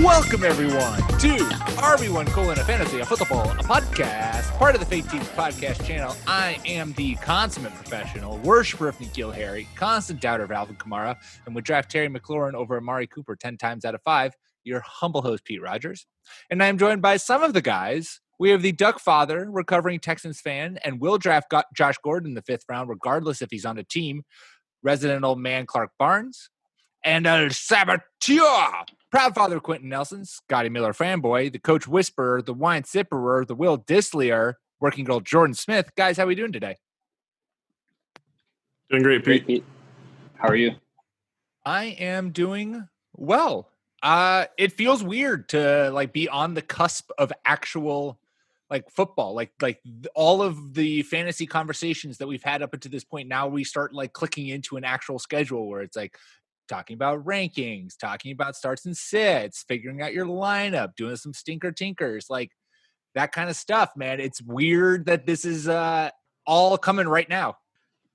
Welcome, everyone, to RB1 Colon, a Fantasy, a Football, a podcast, part of the Fake Teams podcast channel. I am the consummate professional, worshiper of N'Keal Harry, constant doubter of Alvin Kamara, and would draft Terry McLaurin over Amari Cooper 10 times out of 5, your humble host, Pete Rogers. And I am joined by some of the guys. We have the Duck Father, recovering Texans fan, and will draft Josh Gordon in the 5th round, regardless if he's on a team, resident old man Clark Barnes, and El Saboteur, proud father Quentin Nelson, Scotty Miller fanboy, the coach whisperer, the wine sipperer, the Will Disleyer, working girl Jordan Smith. Guys, how are we doing today? Doing great, Pete. Great, Pete. How are you? I am doing well. It feels weird to be on the cusp of actual football, all of the fantasy conversations that we've had up until this point. Now we start clicking into an actual schedule where it's talking about rankings, talking about starts and sits, figuring out your lineup, doing some stinker tinkers, that kind of stuff, man. It's weird that this is all coming right now.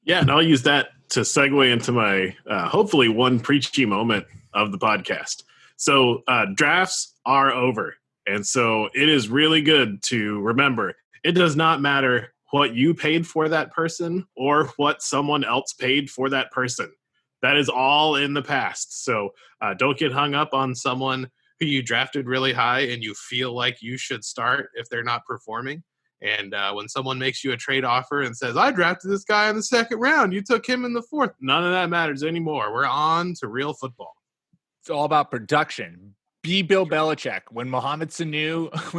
Yeah, and I'll use that to segue into my hopefully one preachy moment of the podcast. So drafts are over. And so it is really good to remember it does not matter what you paid for that person or what someone else paid for that person. That is all in the past. So don't get hung up on someone who you drafted really high and you feel like you should start if they're not performing. And when someone makes you a trade offer and says, I drafted this guy in the 2nd round, you took him in the 4th. None of that matters anymore. We're on to real football. It's all about production. Be Bill Belichick. When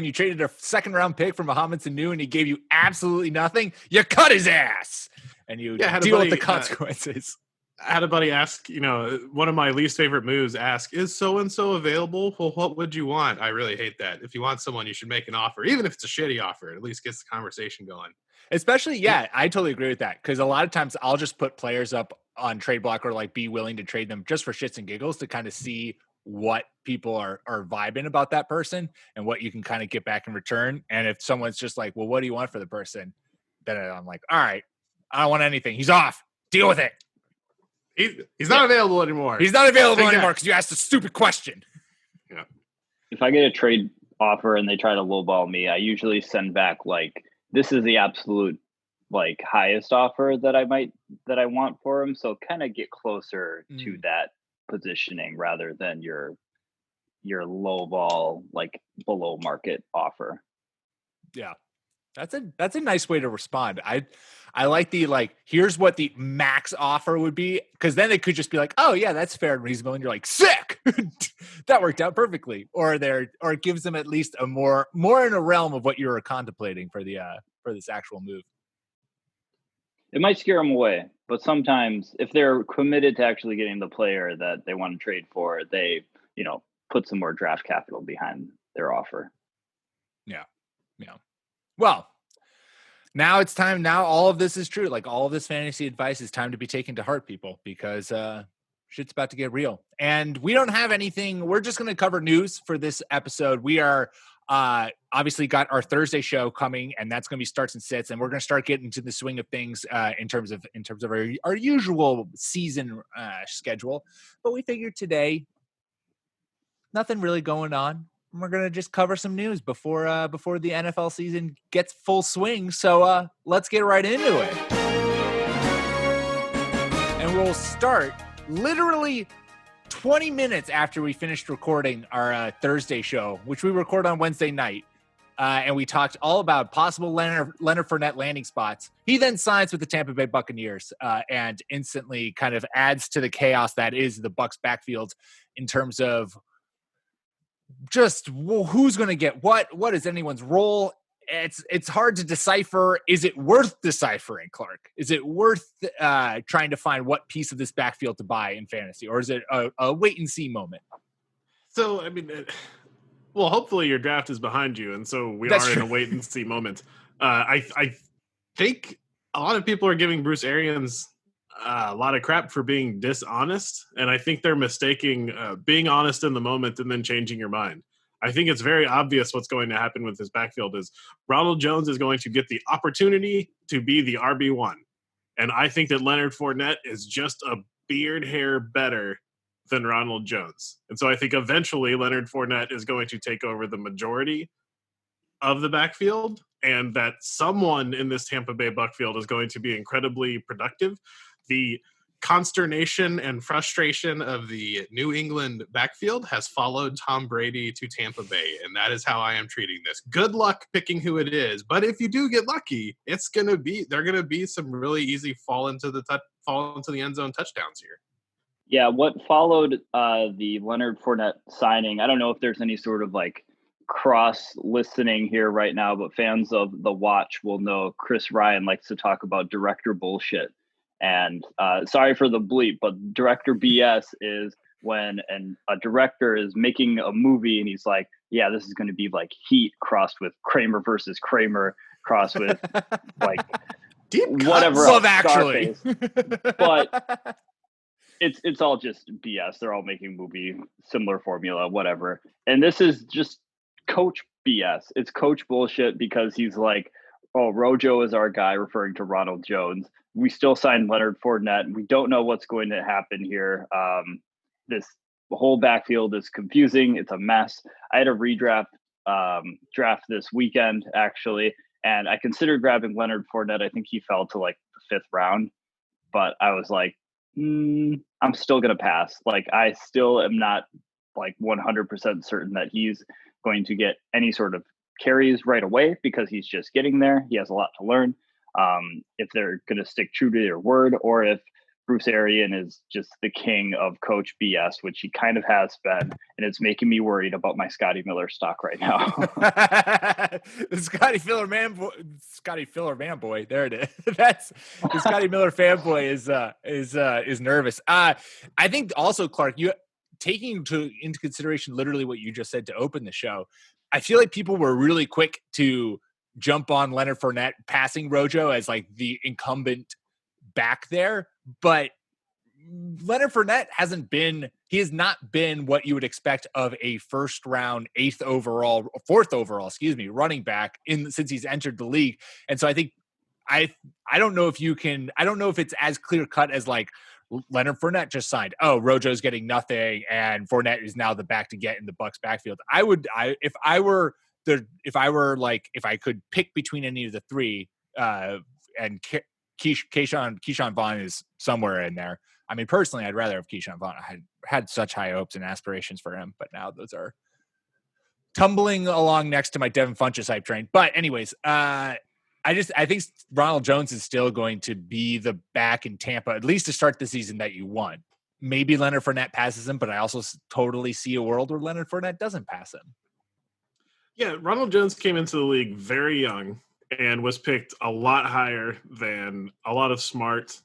you traded a 2nd round pick for Mohamed Sanu and he gave you absolutely nothing, you cut his ass and you deal with the consequences. I had a buddy ask, one of my least favorite moves, is so-and-so available? Well, what would you want? I really hate that. If you want someone, you should make an offer. Even if it's a shitty offer, it at least gets the conversation going. Especially, I totally agree with that. Because a lot of times I'll just put players up on trade block or be willing to trade them just for shits and giggles to kind of see what people are vibing about that person and what you can kind of get back in return. And if someone's just well, what do you want for the person? Then I'm all right, I don't want anything. He's off. Deal with it. He's not available anymore. He's not available anymore because you asked a stupid question. Yeah. If I get a trade offer and they try to lowball me, I usually send back this is the absolute highest offer that I want for him. So kind of get closer to that positioning rather than your lowball below market offer. Yeah. That's a nice way to respond. I like the here's what the max offer would be, because then it could just be oh yeah, that's fair and reasonable, and you're sick. That worked out perfectly. Or it gives them at least a more in a realm of what you're contemplating for this actual move. It might scare them away, but sometimes if they're committed to actually getting the player that they want to trade for, they put some more draft capital behind their offer. Yeah. Well, now it's time. Now all of this is true. All of this fantasy advice is time to be taken to heart, people, because shit's about to get real. And we don't have anything. We're just going to cover news for this episode. We are obviously got our Thursday show coming, and that's going to be starts and sits. And we're going to start getting into the swing of things in terms of our usual season schedule. But we figured today, nothing really going on. We're going to just cover some news before the NFL season gets full swing. So let's get right into it. And we'll start literally 20 minutes after we finished recording our Thursday show, which we record on Wednesday night. And we talked all about possible Leonard Fournette landing spots. He then signs with the Tampa Bay Buccaneers and instantly kind of adds to the chaos that is the Bucs backfield in terms of just who's going to get what is anyone's role. It's hard to decipher. Is it worth deciphering, Clark? Is it worth trying to find what piece of this backfield to buy in fantasy, or is it a wait and see moment? So, well, hopefully your draft is behind you, and so That's are true. In a wait and see moment. I think a lot of people are giving Bruce Arians a lot of crap for being dishonest, and I think they're mistaking being honest in the moment and then changing your mind. I think it's very obvious what's going to happen with this backfield is Ronald Jones is going to get the opportunity to be the RB1. And I think that Leonard Fournette is just a beard hair better than Ronald Jones. And so I think eventually Leonard Fournette is going to take over the majority of the backfield, and that someone in this Tampa Bay backfield is going to be incredibly productive. The consternation and frustration of the New England backfield has followed Tom Brady to Tampa Bay, and that is how I am treating this. Good luck picking who it is, but if you do get lucky, they're gonna be some really easy fall into the end zone touchdowns here. Yeah, what followed the Leonard Fournette signing, I don't know if there's any sort of like cross listening here right now, but fans of The Watch will know Chris Ryan likes to talk about director bullshit. And sorry for the bleep, but director BS is when a director is making a movie and he's like, yeah, this is going to be like Heat crossed with Kramer versus Kramer crossed with like deep whatever Love else, Actually. but it's all just BS. They're all making movie, similar formula, whatever. And this is just coach BS. It's coach bullshit because he's like, oh, Rojo is our guy, referring to Ronald Jones. We still signed Leonard Fournette. We don't know what's going to happen here. This whole backfield is confusing. It's a mess. I had a redraft draft this weekend, actually, and I considered grabbing Leonard Fournette. I think he fell to like the 5th round, but I was like, I'm still going to pass. Like, I still am not like 100% certain that he's going to get any sort of carries right away because he's just getting there. He has a lot to learn. If they're going to stick true to their word, or if Bruce Arian is just the king of coach BS, which he kind of has been, and it's making me worried about my Scotty Miller stock right now. Scotty Filler man boy. There it is. That's the Scotty Miller fanboy is nervous. I think also, Clark, you taking into consideration literally what you just said to open the show. I feel like people were really quick to jump on Leonard Fournette passing Rojo as like the incumbent back there, but Leonard Fournette has not been what you would expect of a first round, 4th overall, running back since he's entered the league. And so I think I don't know if it's as clear cut as like Leonard Fournette just signed. Oh, Rojo's getting nothing, and Fournette is now the back to get in the Bucs backfield. If I could pick between any of the three, and Keyshawn Vaughn is somewhere in there. I mean, personally, I'd rather have Keyshawn Vaughn. I had such high hopes and aspirations for him, but now those are tumbling along next to my Devin Funchess hype train. But anyways, I think Ronald Jones is still going to be the back in Tampa, at least to start the season, that you want. Maybe Leonard Fournette passes him, but I also totally see a world where Leonard Fournette doesn't pass him. Yeah, Ronald Jones came into the league very young and was picked a lot higher than a lot of smart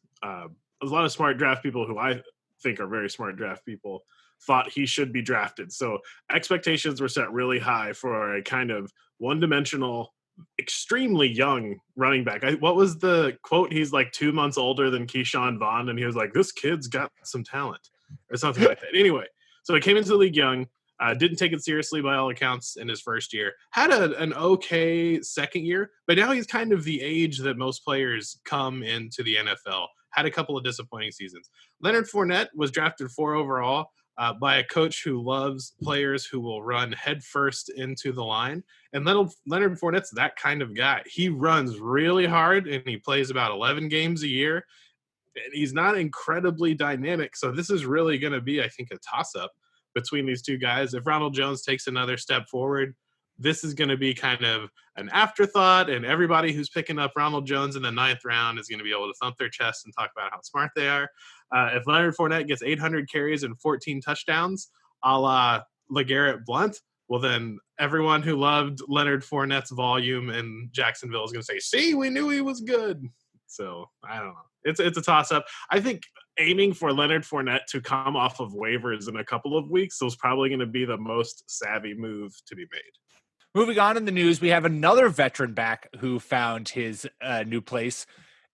draft people who I think are very smart draft people thought he should be drafted. So expectations were set really high for a kind of one-dimensional, extremely young running back. What was the quote? He's like 2 months older than Keyshawn Vaughn, and he was like, this kid's got some talent or something like that. Anyway, so he came into the league young, didn't take it seriously by all accounts in his first year, had an okay second year, but now he's kind of the age that most players come into the NFL. Had a couple of disappointing seasons. Leonard Fournette was drafted 4 overall by a coach who loves players who will run headfirst into the line. And Leonard Fournette's that kind of guy. He runs really hard, and he plays about 11 games a year. And he's not incredibly dynamic. So this is really going to be, I think, a toss-up between these two guys. If Ronald Jones takes another step forward, this is going to be kind of an afterthought, and everybody who's picking up Ronald Jones in the 9th round is going to be able to thump their chest and talk about how smart they are. If Leonard Fournette gets 800 carries and 14 touchdowns, a la LeGarrette Blount, well, then everyone who loved Leonard Fournette's volume in Jacksonville is going to say, see, we knew he was good. So I don't know. It's a toss-up. I think aiming for Leonard Fournette to come off of waivers in a couple of weeks is probably going to be the most savvy move to be made. Moving on in the news, we have another veteran back who found his new place.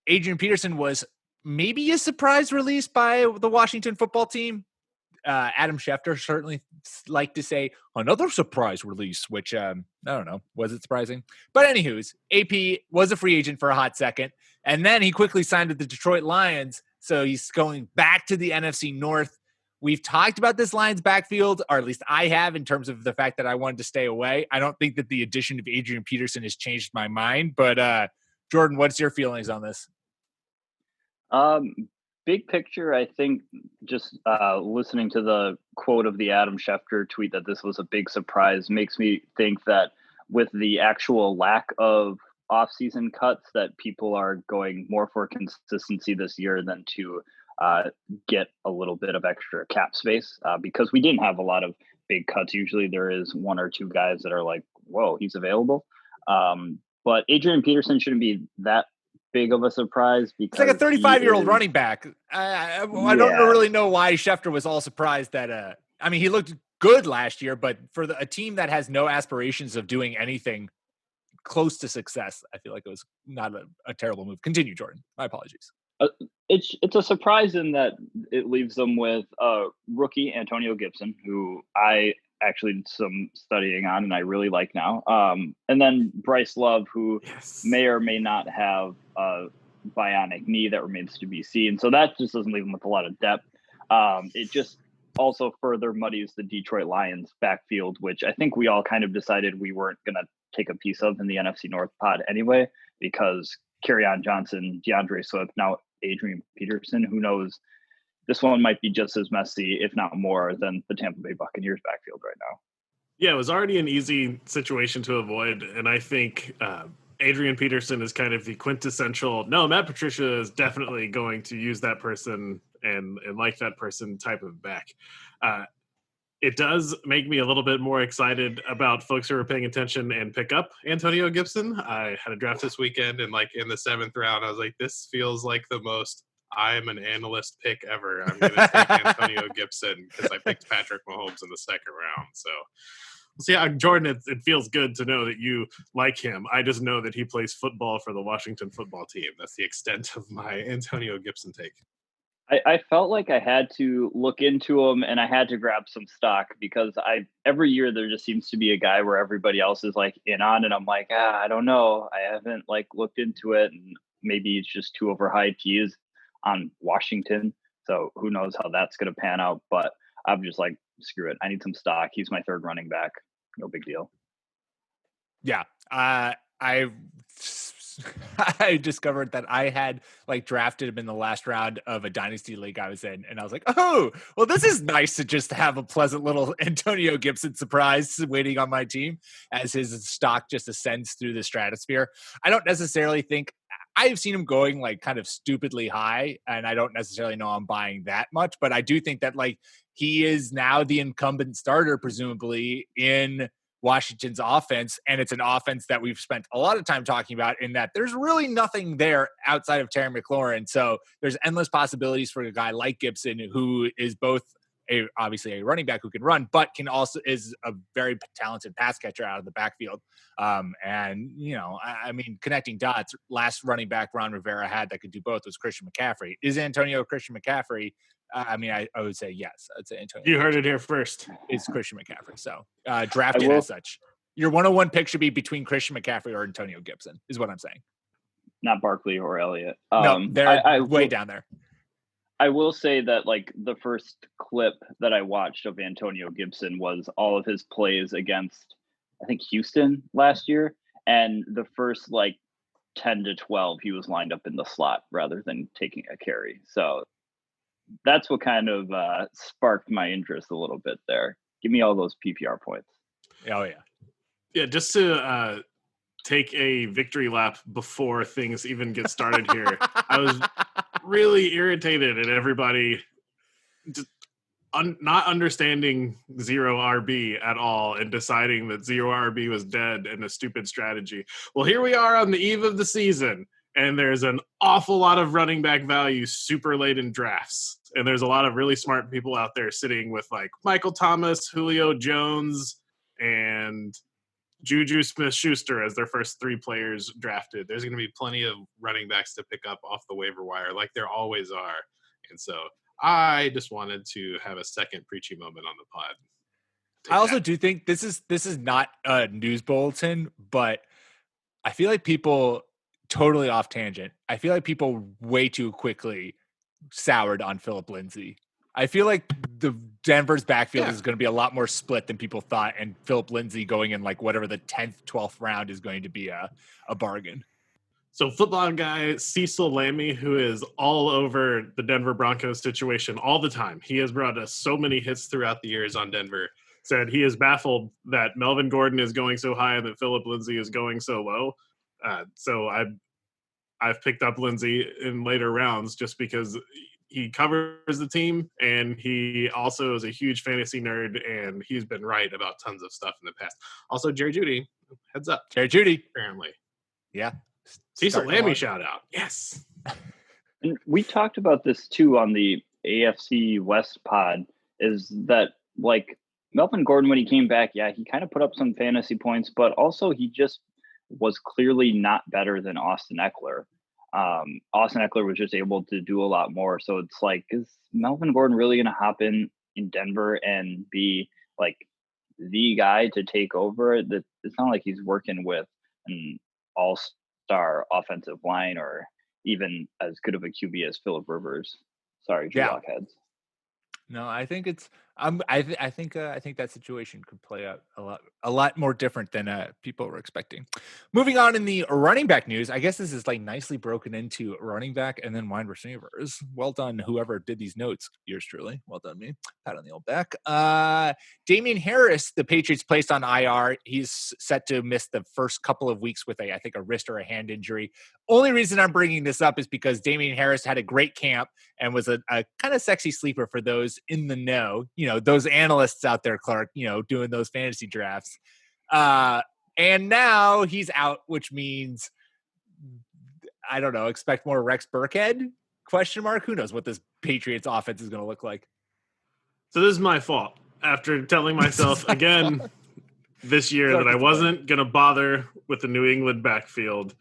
Adrian Peterson was maybe a surprise release by the Washington football team. Adam Schefter certainly liked to say another surprise release, which I don't know, was it surprising? But anywho's, AP was a free agent for a hot second, and then he quickly signed with the Detroit Lions, so he's going back to the NFC North. We've talked about this Lions backfield, or at least I have, in terms of the fact that I wanted to stay away. I don't think that the addition of Adrian Peterson has changed my mind. But Jordan, what's your feelings on this? Big picture, I think just listening to the quote of the Adam Schefter tweet that this was a big surprise makes me think that with the actual lack of offseason cuts, that people are going more for consistency this year than to get a little bit of extra cap space because we didn't have a lot of big cuts. Usually there is one or two guys that are like, whoa, he's available. But Adrian Peterson shouldn't be that big of a surprise because it's like a 35-year-old running back. I don't really know why Schefter was all surprised that. I mean, he looked good last year, but for a team that has no aspirations of doing anything close to success, I feel like it was not a terrible move. Continue, Jordan. My apologies. It's a surprise in that it leaves them with rookie Antonio Gibson, who I actually did some studying on and I really like now. And then Bryce Love, who may or may not have a bionic knee that remains to be seen. So that just doesn't leave them with a lot of depth. It just also further muddies the Detroit Lions backfield, which I think we all kind of decided we weren't going to take a piece of in the NFC North pod anyway, because Kerryon Johnson, DeAndre Swift, now Adrian Peterson, who knows, this one might be just as messy, if not more, than the Tampa Bay Buccaneers backfield right now. Yeah, it was already an easy situation to avoid. And I think Adrian Peterson is kind of the quintessential, no, Matt Patricia is definitely going to use that person and like that person type of back. It does make me a little bit more excited about folks who are paying attention and pick up Antonio Gibson. I had a draft this weekend, and like in the 7th round, I was like, this feels like the most I'm an analyst pick ever. I'm going to take Antonio Gibson because I picked Patrick Mahomes in the 2nd round. So, Jordan, it feels good to know that you like him. I just know that he plays football for the Washington football team. That's the extent of my Antonio Gibson take. I felt like I had to look into him and I had to grab some stock because every year there just seems to be a guy where everybody else is like in on, and I'm like, I don't know. I haven't like looked into it, and maybe it's just too overhyped. He is on Washington, so who knows how that's going to pan out. But I'm just like, screw it. I need some stock. He's my 3rd running back. No big deal. Yeah. I discovered that I had like drafted him in the last round of a dynasty league I was in. And I was like, oh, well, this is nice to just have a pleasant little Antonio Gibson surprise waiting on my team as his stock just ascends through the stratosphere. I don't necessarily think I've seen him going like kind of stupidly high, and I don't necessarily know I'm buying that much, but I do think that like he is now the incumbent starter, presumably in Washington's offense, and it's an offense that we've spent a lot of time talking about in that there's really nothing there outside of Terry McLaurin. So there's endless possibilities for a guy like Gibson, who is both obviously a running back who can run, but is a very talented pass catcher out of the backfield. And I mean, connecting dots, last running back Ron Rivera had that could do both was Christian McCaffrey. Is Antonio Christian McCaffrey? I would say yes. I'd say Antonio. You heard it here first. It's Christian McCaffrey. So drafted as such. Your 101 pick should be between Christian McCaffrey or Antonio Gibson, is what I'm saying. Not Barkley or Elliott. No, they're way down there. I will say that like the first clip that I watched of Antonio Gibson was all of his plays against, I think, Houston last year. And the first like 10 to 12, he was lined up in the slot rather than taking a carry. So that's what kind of sparked my interest a little bit there. Give me all those PPR points. Oh, yeah. Yeah, just to take a victory lap before things even get started here. I was really irritated at everybody just not understanding zero RB at all and deciding that zero RB was dead and a stupid strategy. Well, here we are on the eve of the season, and there's an awful lot of running back value super late in drafts. And there's a lot of really smart people out there sitting with like Michael Thomas, Julio Jones, and Juju Smith-Schuster as their first 3 players drafted. There's going to be plenty of running backs to pick up off the waiver wire like there always are. And so I just wanted to have a second preachy moment on the pod. I also do think this is not a news bulletin, but I feel like people totally off tangent. I feel like people way too quickly soured on Philip Lindsay I feel like the Denver's backfield is going to be a lot more split than people thought, and Philip Lindsay going in like whatever the 10th, 12th round is going to be a bargain. So football guy Cecil Lammey, who is all over the Denver Broncos situation all the time. He has brought us so many hits throughout the years on Denver. Said he is baffled that Melvin Gordon is going so high and that Philip Lindsay is going so low. So I've picked up Lindsay in later rounds just because he covers the team and he also is a huge fantasy nerd and he's been right about tons of stuff in the past. Also, Jerry Jeudy, heads up. Jerry Jeudy. Apparently. Yeah. Cecil Lammey shout out. Yes. And we talked about this too on the AFC West pod, is that like Melvin Gordon, when he came back, yeah, he kind of put up some fantasy points, but also he just was clearly not better than Austin Eckler. Austin Eckler was just able to do a lot more. So it's like, is Melvin Gordon really going to hop in Denver and be like the guy to take over? That it's not like he's working with an all-star offensive line or even as good of a QB as Phillip Rivers. Sorry, Drew Lockheads. No, I think it's. I think that situation could play out a lot more different than people were expecting. Moving on in the running back news, I guess this is like nicely broken into running back and then wide receivers. Well done, whoever did these notes. Yours truly. Well done, me. Pat on the old back. Damian Harris, the Patriots placed on IR. He's set to miss the first couple of weeks with I think a wrist or a hand injury. Only reason I'm bringing this up is because Damian Harris had a great camp and was a kind of sexy sleeper for those in the know. Those analysts out there, Clark, doing those fantasy drafts. And now he's out, which means, I don't know, expect more Rex Burkhead? Question mark? Who knows what this Patriots offense is going to look like? So this is my fault. After telling myself again this year that I wasn't going to bother with the New England backfield,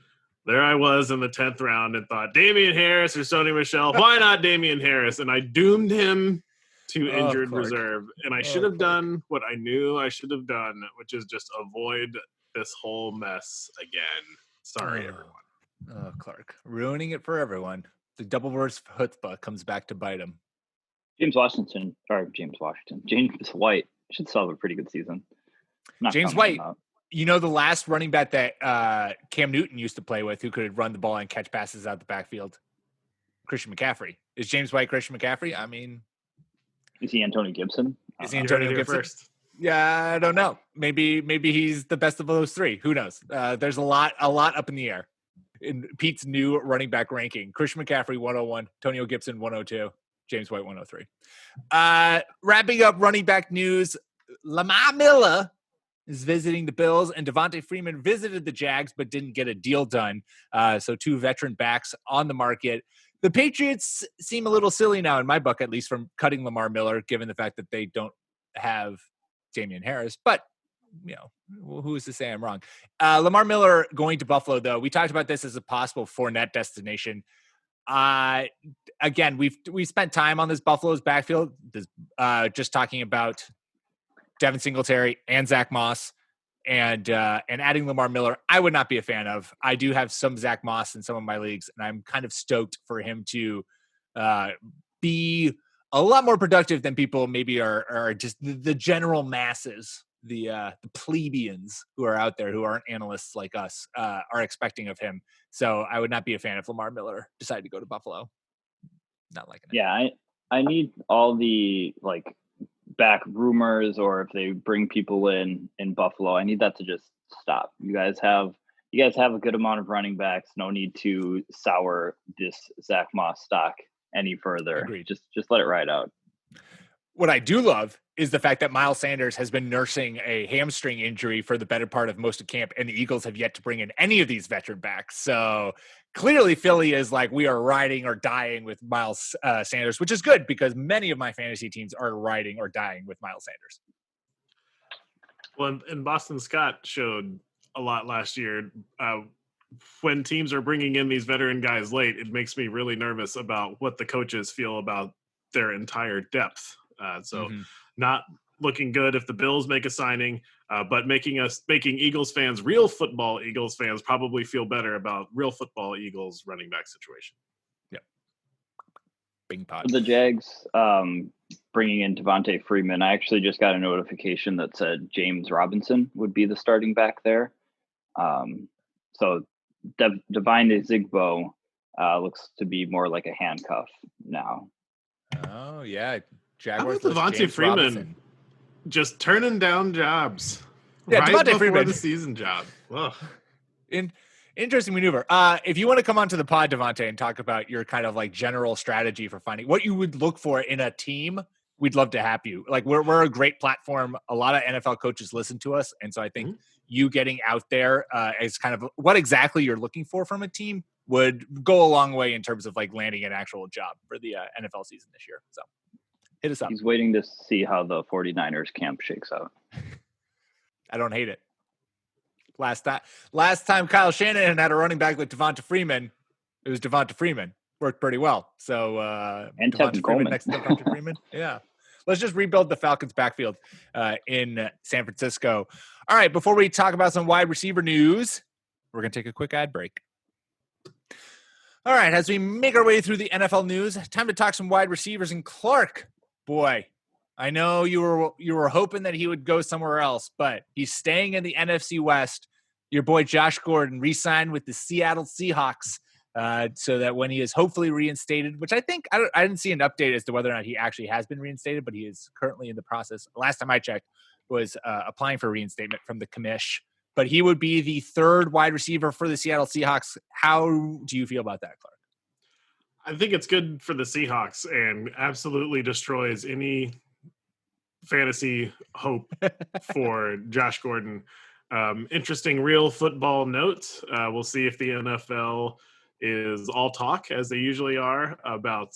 there I was in the 10th round and thought, Damian Harris or Sony Michel, why not Damian Harris? And I doomed him to injured reserve. And I should have done what I knew I should have done, which is just avoid this whole mess again. Sorry, everyone. Oh, Clark. Ruining it for everyone. The double worst chutzpah comes back to bite him. James White should still have a pretty good season. James White, the last running back that Cam Newton used to play with who could run the ball and catch passes out the backfield? Christian McCaffrey. Is James White Christian McCaffrey? I mean... Is he Antonio Gibson? Is he Antonio Gibson? First? Yeah, I don't know. Maybe he's the best of those three. Who knows? There's a lot up in the air. In Pete's new running back ranking, Christian McCaffrey 101, Antonio Gibson 102, James White 103. Wrapping up running back news, Lamar Miller is visiting the Bills, and Devontae Freeman visited the Jags but didn't get a deal done. So two veteran backs on the market. The Patriots seem a little silly now, in my book, at least, from cutting Lamar Miller, given the fact that they don't have Damian Harris. But, who is to say I'm wrong? Lamar Miller going to Buffalo, though. We talked about this as a possible Fournette destination. Again, we spent time on this Buffalo's backfield, just talking about Devin Singletary and Zach Moss. And adding Lamar Miller, I would not be a fan of. I do have some Zach Moss in some of my leagues, and I'm kind of stoked for him to be a lot more productive than people maybe are just the general masses, the plebeians who are out there who aren't analysts like us are expecting of him. So I would not be a fan if Lamar Miller decided to go to Buffalo. Not liking it. Yeah, I need all the back rumors, or if they bring people in Buffalo, I need that to just stop. You guys have a good amount of running backs. No need to sour this Zach Moss stock any further. Agreed. Just let it ride out. What I do love is the fact that Miles Sanders has been nursing a hamstring injury for the better part of most of camp, and the Eagles have yet to bring in any of these veteran backs. So clearly Philly is like, we are riding or dying with Miles Sanders, which is good because many of my fantasy teams are riding or dying with Miles Sanders. Well, and Boston Scott showed a lot last year. When teams are bringing in these veteran guys late, it makes me really nervous about what the coaches feel about their entire depth. Not looking good if the Bills make a signing, but making Eagles fans, real football Eagles fans, probably feel better about real football Eagles running back situation. Yep. Bing pod. For the Jags, bringing in Devontae Freeman, I actually just got a notification that said James Robinson would be the starting back there. So Divine Zigbo looks to be more like a handcuff now. Oh, yeah. How about Jaguars list Devontae James Freeman Robinson. just turning down jobs? Yeah, right Devontae before Freeman. the season job. Ugh. Interesting maneuver. If you want to come onto the pod, Devontae, and talk about your kind of like general strategy for finding what you would look for in a team, we'd love to have you. Like we're a great platform. A lot of NFL coaches listen to us. And so I think you getting out there as kind of what exactly you're looking for from a team would go a long way in terms of like landing an actual job for the NFL season this year. So hit us up. He's waiting to see how the 49ers camp shakes out. I don't hate it. Last time Kyle Shanahan had a running back with Devonta Freeman, it was Devonta Freeman. Worked pretty well. So and Devonta Freeman next to Devonta Freeman. Yeah. Let's just rebuild the Falcons backfield in San Francisco. All right, before we talk about some wide receiver news, we're going to take a quick ad break. All right, as we make our way through the NFL news, time to talk some wide receivers. And Clark, boy, I know you were hoping that he would go somewhere else, but he's staying in the NFC West. Your boy Josh Gordon re-signed with the Seattle Seahawks so that when he is hopefully reinstated, which I think I didn't see an update as to whether or not he actually has been reinstated, but he is currently in the process. Last time I checked was applying for reinstatement from the commish, but he would be the third wide receiver for the Seattle Seahawks. How do you feel about that, Clark? I think it's good for the Seahawks and absolutely destroys any fantasy hope for Josh Gordon. Interesting real football note. We'll see if the NFL is all talk, as they usually are, about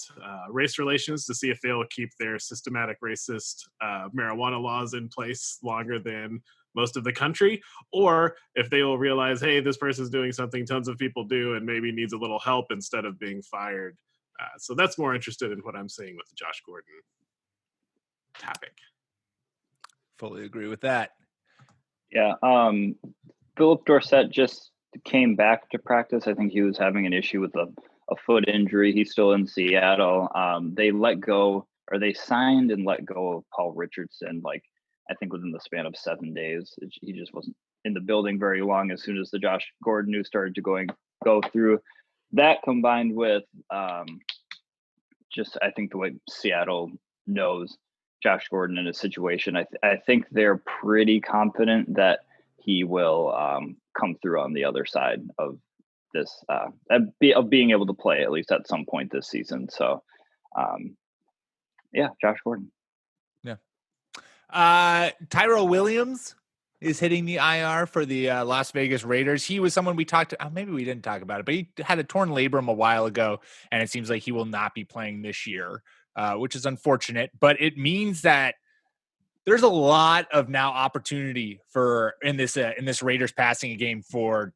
race relations to see if they'll keep their systematic racist marijuana laws in place longer than most of the country, or if they will realize, hey, this person's doing something tons of people do and maybe needs a little help instead of being fired. So that's more interested in what I'm seeing with the Josh Gordon topic. Fully agree with that. Yeah. Philip Dorsett just came back to practice. I think he was having an issue with a foot injury. He's still in Seattle. They signed and let go of Paul Richardson, I think within the span of 7 days. He just wasn't in the building very long as soon as the Josh Gordon news started to go through. That combined with just I think the way Seattle knows Josh Gordon in a situation, I think they're pretty confident that he will come through on the other side of this, of being able to play at least at some point this season. So, Josh Gordon. Yeah. Tyrell Williams is hitting the IR for the Las Vegas Raiders. He was someone we talked to. Maybe we didn't talk about it, but he had a torn labrum a while ago, and it seems like he will not be playing this year. Which is unfortunate, but it means that there's a lot of now opportunity in this Raiders passing game for,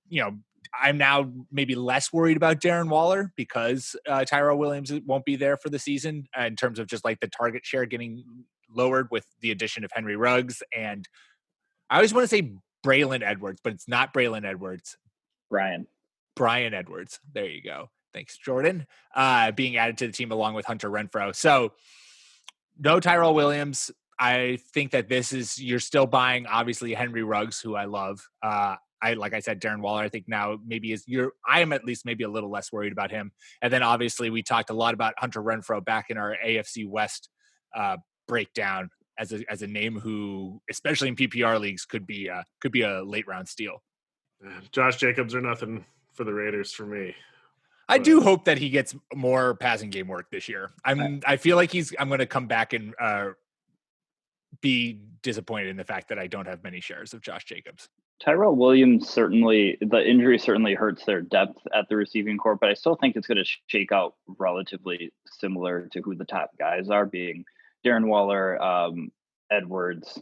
I'm now maybe less worried about Darren Waller because Tyrell Williams won't be there for the season in terms of just like the target share getting lowered with the addition of Henry Ruggs. And I always want to say Braylon Edwards, but it's not Braylon Edwards. Brian Edwards. There you go. Thanks, Jordan, being added to the team along with Hunter Renfrow. So no Tyrell Williams. I think that you're still buying, obviously, Henry Ruggs, who I love. Like I said, Darren Waller, I think now I am at least maybe a little less worried about him. And then obviously we talked a lot about Hunter Renfrow back in our AFC West breakdown as a name who, especially in PPR leagues, could be a late round steal. Josh Jacobs or nothing for the Raiders for me. I do hope that he gets more passing game work this year. I feel like I'm going to come back and be disappointed in the fact that I don't have many shares of Josh Jacobs. Tyrell Williams, the injury certainly hurts their depth at the receiving corps, but I still think it's going to shake out relatively similar to who the top guys are, being Darren Waller, Edwards,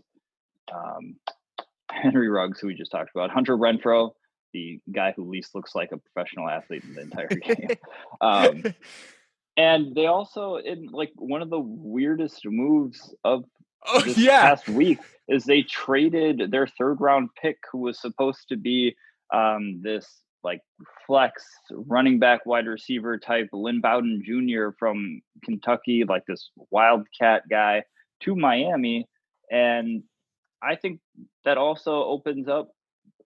Henry Ruggs, who we just talked about, Hunter Renfrow, the guy who least looks like a professional athlete in the entire game. And they also, in one of the weirdest moves of past week, is they traded their third round pick, who was supposed to be this like flex running back wide receiver type Lynn Bowden Jr. from Kentucky, like this wildcat guy, to Miami. And I think that also opens up,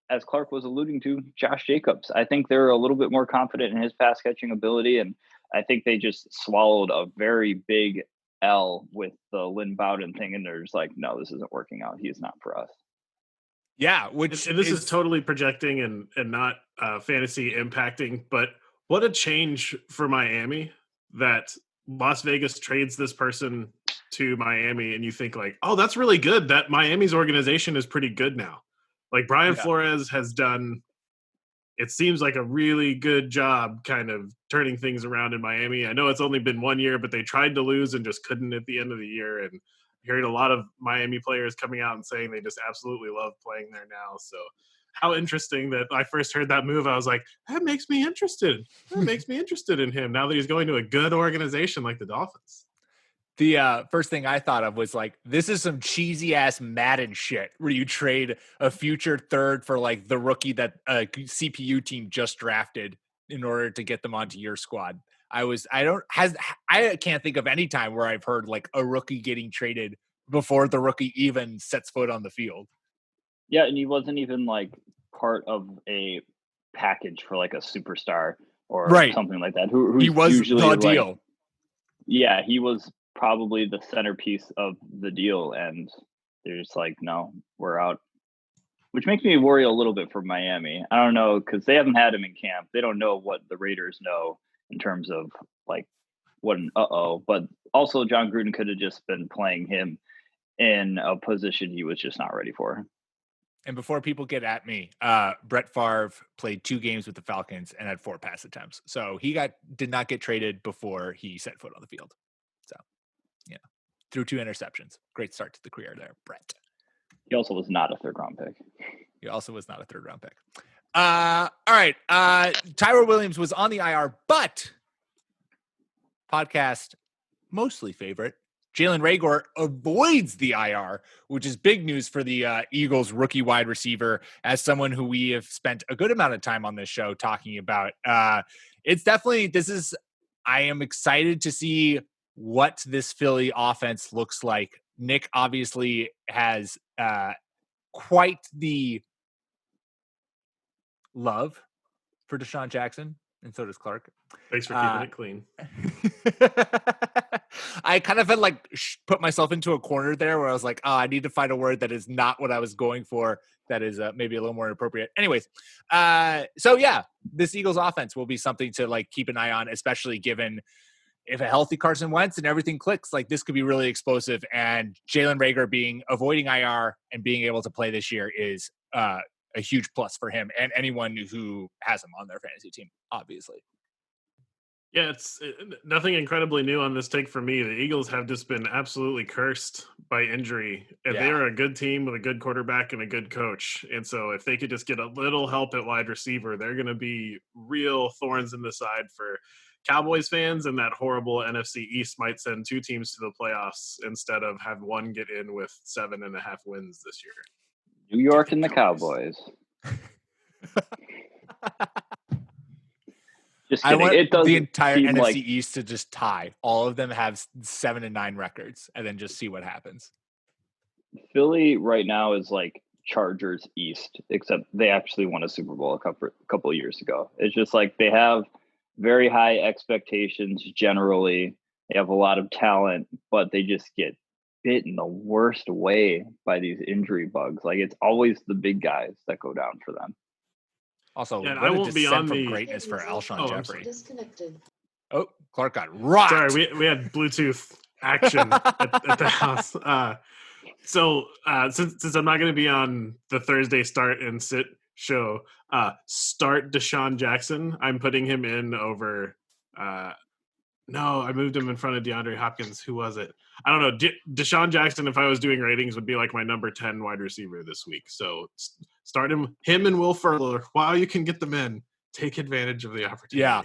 as Clark was alluding to, Josh Jacobs. I think they're a little bit more confident in his pass catching ability. And I think they just swallowed a very big L with the Lynn Bowden thing. And they're just like, no, this isn't working out. He is not for us. Yeah, and this is totally projecting and not fantasy impacting, but what a change for Miami that Las Vegas trades this person to Miami, and you think like, oh, that's really good. That Miami's organization is pretty good now. Like Brian Flores has done, it seems like a really good job kind of turning things around in Miami. I know it's only been 1 year, but they tried to lose and just couldn't at the end of the year. And hearing a lot of Miami players coming out and saying they just absolutely love playing there now. So how interesting that I first heard that move. I was like, that makes me interested. That makes me interested in him now that he's going to a good organization like the Dolphins. The first thing I thought of was like, this is some cheesy ass Madden shit where you trade a future third for like the rookie that a CPU team just drafted in order to get them onto your squad. I can't think of any time where I've heard like a rookie getting traded before the rookie even sets foot on the field. Yeah, and he wasn't even like part of a package for like a superstar or something like that. He was usually the deal. Yeah, he was probably the centerpiece of the deal, and they're just like, no, we're out. Which makes me worry a little bit for Miami. I don't know, because they haven't had him in camp. They don't know what the Raiders know in terms of like what an but also John Gruden could have just been playing him in a position he was just not ready for. And before people get at me, Brett Favre played 2 games with the Falcons and had 4 pass attempts. So he did not get traded before he set foot on the field. So, yeah, threw 2 interceptions. Great start to the career there, Brett. He also was not a 3rd-round pick. All right. Tyrell Williams was on the IR, but podcast mostly favorite, Jalen Reagor avoids the IR, which is big news for the Eagles rookie wide receiver, as someone who we have spent a good amount of time on this show talking about. It's definitely, I am excited to see what this Philly offense looks like. Nick obviously has quite the love for Deshaun Jackson, and so does Clark. Thanks for keeping it clean. I kind of had like put myself into a corner there where I was like, oh, I need to find a word that is not what I was going for. That is maybe a little more appropriate. Anyways, so yeah, this Eagles offense will be something to like keep an eye on, especially given if a healthy Carson Wentz and everything clicks, like this could be really explosive. And Jalen Reagor avoiding IR and being able to play this year is a huge plus for him and anyone who has him on their fantasy team, obviously. Yeah, it's nothing incredibly new on this take for me. The Eagles have just been absolutely cursed by injury, and they are a good team with a good quarterback and a good coach. And so if they could just get a little help at wide receiver, they're going to be real thorns in the side for Cowboys fans, and that horrible NFC East might send 2 teams to the playoffs instead of have one get in with 7.5 wins this year. New York and the Cowboys. Just kidding. I want it does the entire NFC like East to just tie. All of them have 7-9 records, and then just see what happens. Philly right now is like Chargers East, except they actually won a Super Bowl a couple of years ago. It's just like they have very high expectations generally. They have a lot of talent, but they just get bit in the worst way by these injury bugs. Like it's always the big guys that go down for them. Also, yeah, what I a won't be descent on from the greatness for Alshon Jeffrey. Disconnected. Oh, Clark got rocked. Sorry, we had Bluetooth action at the house. So since I'm not going to be on the Thursday start and sit show, start Deshaun Jackson. I'm putting him in over. No, I moved him in front of DeAndre Hopkins. Who was it? I don't know. Deshaun Jackson, if I was doing ratings, would be like my number 10 wide receiver this week. So start him and Will Fuller while you can get them in. Take advantage of the opportunity. Yeah.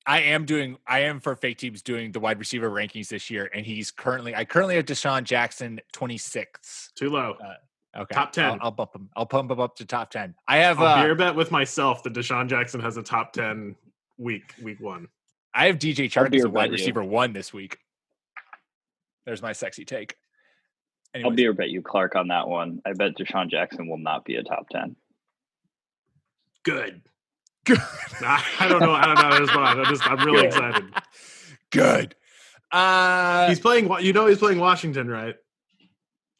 I am for fake teams doing the wide receiver rankings this year, and I currently have Deshaun Jackson 26th. Too low. Okay. Top 10. I'll bump him. I'll pump him up to top 10. I have I'll beer bet with myself that Deshaun Jackson has a top 10 week 1. I have DJ Chark as a wide receiver 1 this week. There's my sexy take. Anyways. I'll beer bet you Clark on that one. I bet Deshaun Jackson will not be a top 10. Good. I don't know how to respond. I'm really excited. Good. He's playing Washington, right?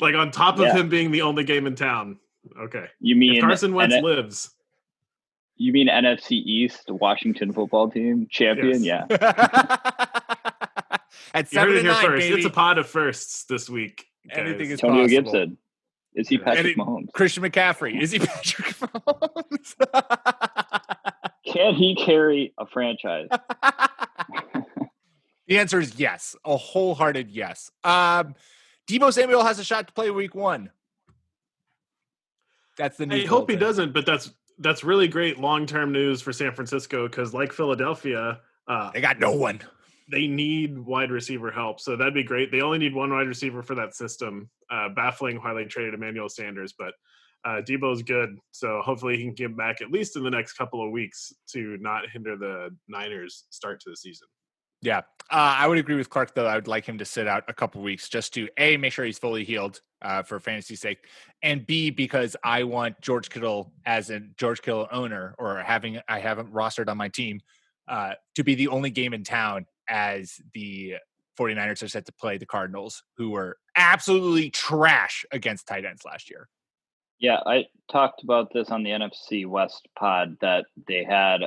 Like on top of him being the only game in town. Okay. You mean if Carson Wentz lives? You mean NFC East Washington football team champion? Yes. Yeah. At 7-9, you heard it here first. baby. It's a pod of firsts this week. Guys. Anything is Antonio possible. Gibson. Is he Patrick Mahomes? Christian McCaffrey. Is he Patrick Mahomes? Can he carry a franchise? The answer is yes. A wholehearted yes. Deebo Samuel has a shot to play week 1. That's the news. I hope he doesn't, but that's really great long-term news for San Francisco because like Philadelphia, they got no one. They need wide receiver help, so that'd be great. They only need one wide receiver for that system. Baffling why they traded Emmanuel Sanders, but Debo's good, so hopefully he can get back at least in the next couple of weeks to not hinder the Niners' start to the season. Yeah, I would agree with Clark, though. I would like him to sit out a couple of weeks just to, A, make sure he's fully healed for fantasy's sake, and B, because I want George Kittle as a George Kittle owner or I have him rostered on my team to be the only game in town as the 49ers are set to play the Cardinals, who were absolutely trash against tight ends last year. Yeah, I talked about this on the NFC West pod that they had,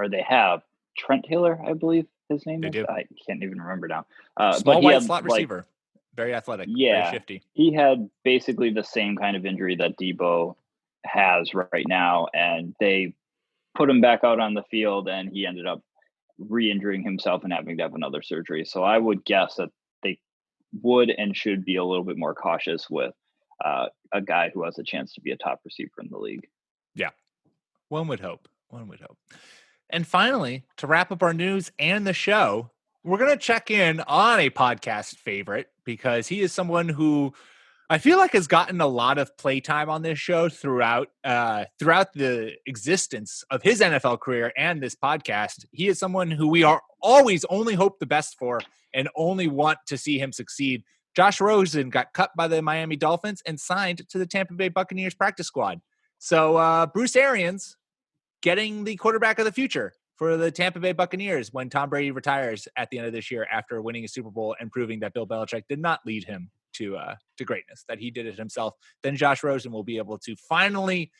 they have Trent Taylor, I believe his name is. Do. I can't even remember now. Small white slot receiver, very athletic, very shifty. He had basically the same kind of injury that Debo has right now, and they put him back out on the field, and he ended up re-injuring himself and having to have another surgery. So I would guess that they would and should be a little bit more cautious with a guy who has a chance to be a top receiver in the league. Yeah, one would hope. And finally, to wrap up our news and the show, we're going to check in on a podcast favorite because he is someone who I feel like has gotten a lot of playtime on this show throughout the existence of his NFL career and this podcast. He is someone who we are always only hope the best for and only want to see him succeed. Josh Rosen got cut by the Miami Dolphins and signed to the Tampa Bay Buccaneers practice squad. So Bruce Arians getting the quarterback of the future for the Tampa Bay Buccaneers when Tom Brady retires at the end of this year after winning a Super Bowl and proving that Bill Belichick did not lead him to greatness, that he did it himself. Then Josh Rosen will be able to finally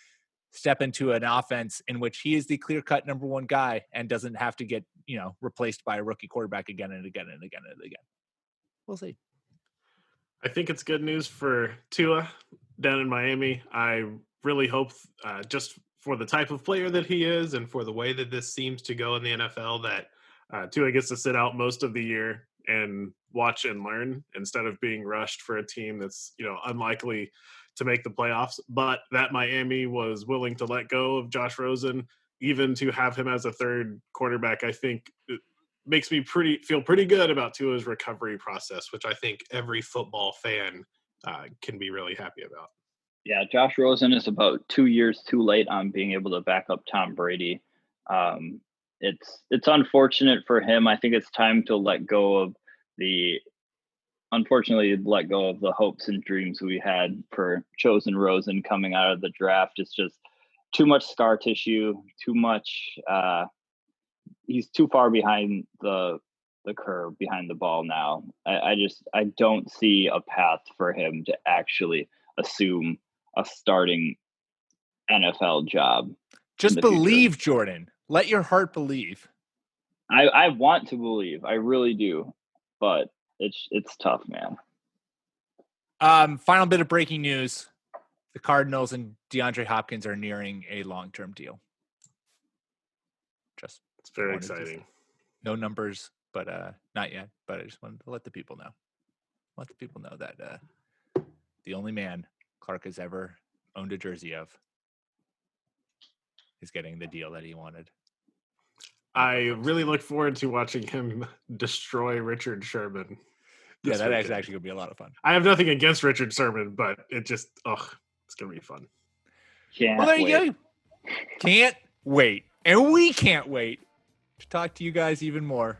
step into an offense in which he is the clear-cut number one guy and doesn't have to get, replaced by a rookie quarterback again and again and again and again. We'll see. I think it's good news for Tua down in Miami. I really hope just for the type of player that he is and for the way that this seems to go in the NFL that Tua gets to sit out most of the year and watch and learn instead of being rushed for a team that's, unlikely to make the playoffs. But that Miami was willing to let go of Josh Rosen, even to have him as a third quarterback, I think it makes me feel pretty good about Tua's recovery process, which I think every football fan can be really happy about. Yeah, Josh Rosen is about 2 years too late on being able to back up Tom Brady. It's unfortunate for him. I think it's time to let go of the hopes and dreams we had for chosen Rosen coming out of the draft. It's just too much scar tissue, too much. He's too far behind the curve, behind the ball now. I don't see a path for him to actually assume a starting NFL job. Just believe, Jordan. Let your heart believe. I want to believe. I really do. But it's tough, man. Final bit of breaking news. The Cardinals and DeAndre Hopkins are nearing a long-term deal. It's very exciting. No numbers, but not yet. But I just wanted to let the people know. Let the people know that the only man Clark has ever owned a jersey of is getting the deal that he wanted. I really look forward to watching him destroy Richard Sherman. Yeah, that is actually going to be a lot of fun. I have nothing against Richard Sherman, but it just, It's going to be fun. Can't Well, there wait. you go. Can't wait. And we can't wait to talk to you guys even more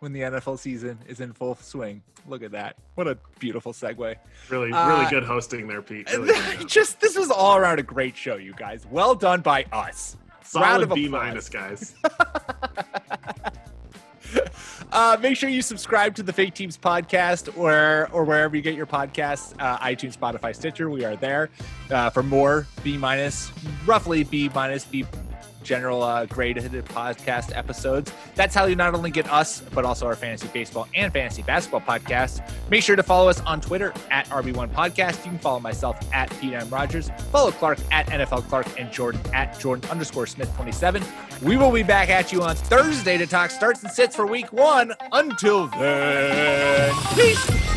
when the NFL season is in full swing. Look at that. What a beautiful segue. Really good hosting there, Pete. Really good job. This was all around a great show, you guys. Well done by us. Round of Solid applause. B-, guys. Make sure you subscribe to the Fake Teams podcast or wherever you get your podcasts, iTunes, Spotify, Stitcher. We are there for more B-, roughly B-, B general graded podcast episodes. That's how you not only get us, but also our fantasy baseball and fantasy basketball podcasts. Make sure to follow us on Twitter at RB1 Podcast. You can follow myself at Pete M. Rogers. Follow Clark at NFL Clark and Jordan at Jordan_Smith27. We will be back at you on Thursday to talk starts and sits for week 1. Until then, peace.